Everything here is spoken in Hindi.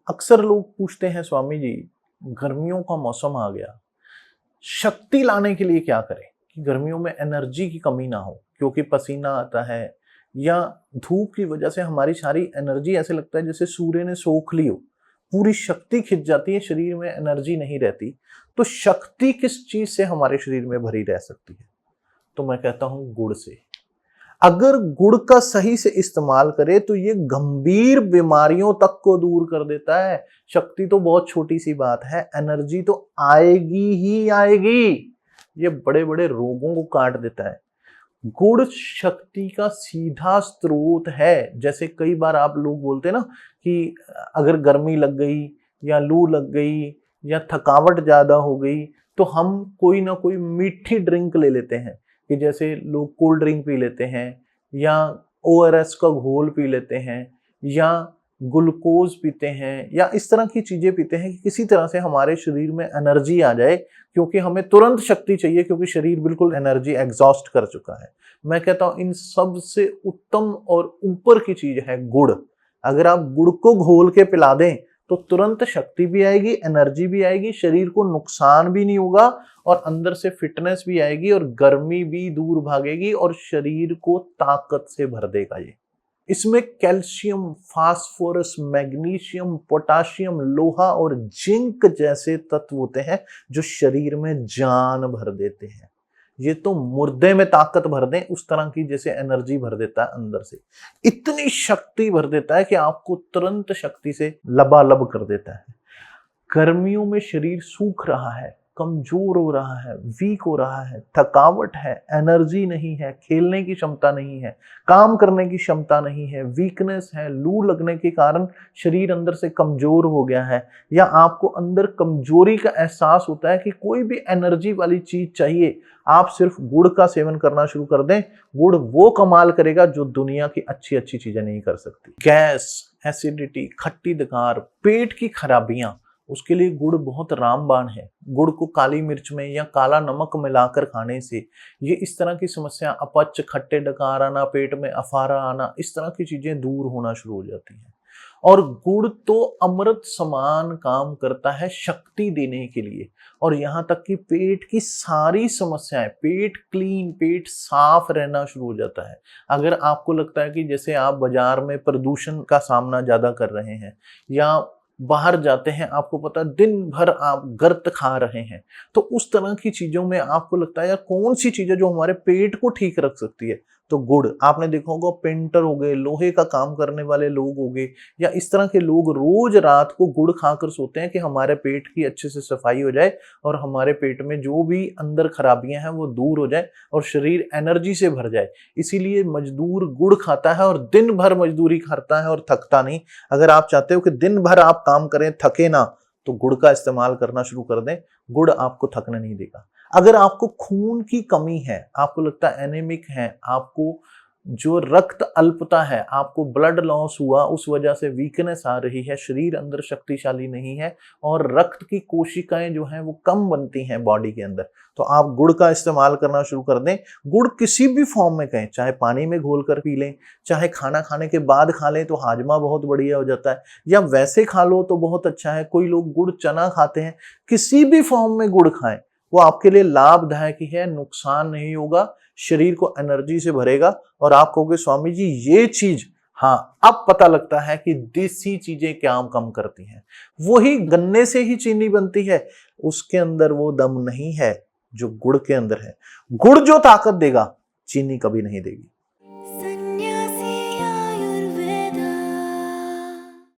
अक्सर लोग पूछते हैं, स्वामी जी गर्मियों का मौसम आ गया, शक्ति लाने के लिए क्या करें कि गर्मियों में एनर्जी की कमी ना हो, क्योंकि पसीना आता है या धूप की वजह से हमारी सारी एनर्जी ऐसे लगता है जैसे सूर्य ने सोख ली हो, पूरी शक्ति खिंच जाती है, शरीर में एनर्जी नहीं रहती। तो शक्ति किस चीज से हमारे शरीर में भरी रह सकती है? तो मैं कहता हूं गुड़ से। अगर गुड़ का सही से इस्तेमाल करे तो ये गंभीर बीमारियों तक को दूर कर देता है। शक्ति तो बहुत छोटी सी बात है, एनर्जी तो आएगी ही आएगी, ये बड़े बड़े रोगों को काट देता है। गुड़ शक्ति का सीधा स्रोत है। जैसे कई बार आप लोग बोलते हैं ना कि अगर गर्मी लग गई या लू लग गई या थकावट ज्यादा हो गई तो हम कोई ना कोई मीठी ड्रिंक ले लेते हैं, कि जैसे लोग कोल्ड ड्रिंक पी लेते हैं या ORS का घोल पी लेते हैं या ग्लूकोज पीते हैं या इस तरह की चीजें पीते हैं कि किसी तरह से हमारे शरीर में एनर्जी आ जाए, क्योंकि हमें तुरंत शक्ति चाहिए, क्योंकि शरीर बिल्कुल एनर्जी एग्जॉस्ट कर चुका है। मैं कहता हूं इन सब से उत्तम और ऊपर की चीज है गुड़। अगर आप गुड़ को घोल के पिला दें तो तुरंत शक्ति भी आएगी, एनर्जी भी आएगी, शरीर को नुकसान भी नहीं होगा और अंदर से फिटनेस भी आएगी और गर्मी भी दूर भागेगी और शरीर को ताकत से भर देगा। ये इसमें कैल्शियम, फास्फोरस, मैग्नीशियम, पोटाशियम, लोहा और जिंक जैसे तत्व होते हैं जो शरीर में जान भर देते हैं। ये तो मुर्दे में ताकत भर दें उस तरह की जैसे एनर्जी भर देता है, अंदर से इतनी शक्ति भर देता है कि आपको तुरंत शक्ति से लबालब कर देता है। गर्मियों में शरीर सूख रहा है, कमजोर हो रहा है, वीक हो रहा है, थकावट है, एनर्जी नहीं है, खेलने की क्षमता नहीं है, काम करने की क्षमता नहीं है, वीकनेस है, लू लगने के कारण शरीर अंदर से कमजोर हो गया है, या आपको अंदर कमजोरी का एहसास होता है कि कोई भी एनर्जी वाली चीज चाहिए, आप सिर्फ गुड़ का सेवन करना शुरू कर दें। गुड़ वो कमाल करेगा जो दुनिया की अच्छी अच्छी चीजें नहीं कर सकती। गैस, एसिडिटी, खट्टी दकार, पेट की खराबियां, उसके लिए गुड़ बहुत रामबाण है। गुड़ को काली मिर्च में या काला नमक मिलाकर खाने से ये इस तरह की समस्या, अपच, खट्टे डकार आना, पेट में अफारा आना, इस तरह की चीजें दूर होना शुरू हो जाती हैं। और गुड़ तो अमृत समान काम करता है शक्ति देने के लिए, और यहाँ तक कि पेट की सारी समस्याएं, पेट क्लीन, पेट साफ रहना शुरू हो जाता है। अगर आपको लगता है कि जैसे आप बाजार में प्रदूषण का सामना ज्यादा कर रहे हैं या बाहर जाते हैं, आपको पता है दिन भर आप गर्त खा रहे हैं, तो उस तरह की चीजों में आपको लगता है यार कौन सी चीज है जो हमारे पेट को ठीक रख सकती है, तो गुड़। आपने देखा होगा पेंटर हो गए, लोहे का काम करने वाले लोग हो गए, या इस तरह के लोग रोज रात को गुड़ खाकर सोते हैं कि हमारे पेट की अच्छे से सफाई हो जाए और हमारे पेट में जो भी अंदर खराबियां हैं वो दूर हो जाए और शरीर एनर्जी से भर जाए। इसीलिए मजदूर गुड़ खाता है और दिन भर मजदूरी करता है और थकता नहीं। अगर आप चाहते हो कि दिन भर आप काम करें, थके ना, तो गुड़ का इस्तेमाल करना शुरू कर दें। गुड़ आपको थकने नहीं देगा। अगर आपको खून की कमी है, आपको लगता है एनीमिक है, आपको जो रक्त अल्पता है, आपको ब्लड लॉस हुआ, उस वजह से वीकनेस आ रही है, शरीर अंदर शक्तिशाली नहीं है और रक्त की कोशिकाएं जो हैं वो कम बनती हैं बॉडी के अंदर, तो आप गुड़ का इस्तेमाल करना शुरू कर दें। गुड़ किसी भी फॉर्म में कहें, चाहे पानी में घोल कर पी लें, चाहे खाना खाने के बाद खा लें तो हाजमा बहुत बढ़िया हो जाता है, या वैसे खा लो तो बहुत अच्छा है। कोई लोग गुड़ चना खाते हैं, किसी भी फॉर्म में गुड़ खाएं, वो आपके लिए लाभदायक ही है, नुकसान नहीं होगा, शरीर को एनर्जी से भरेगा और आप कहोगे स्वामी जी ये चीज, हाँ अब पता लगता है कि देसी चीजें क्या काम करती हैं। वही गन्ने से ही चीनी बनती है, उसके अंदर वो दम नहीं है जो गुड़ के अंदर है। गुड़ जो ताकत देगा, चीनी कभी नहीं देगी।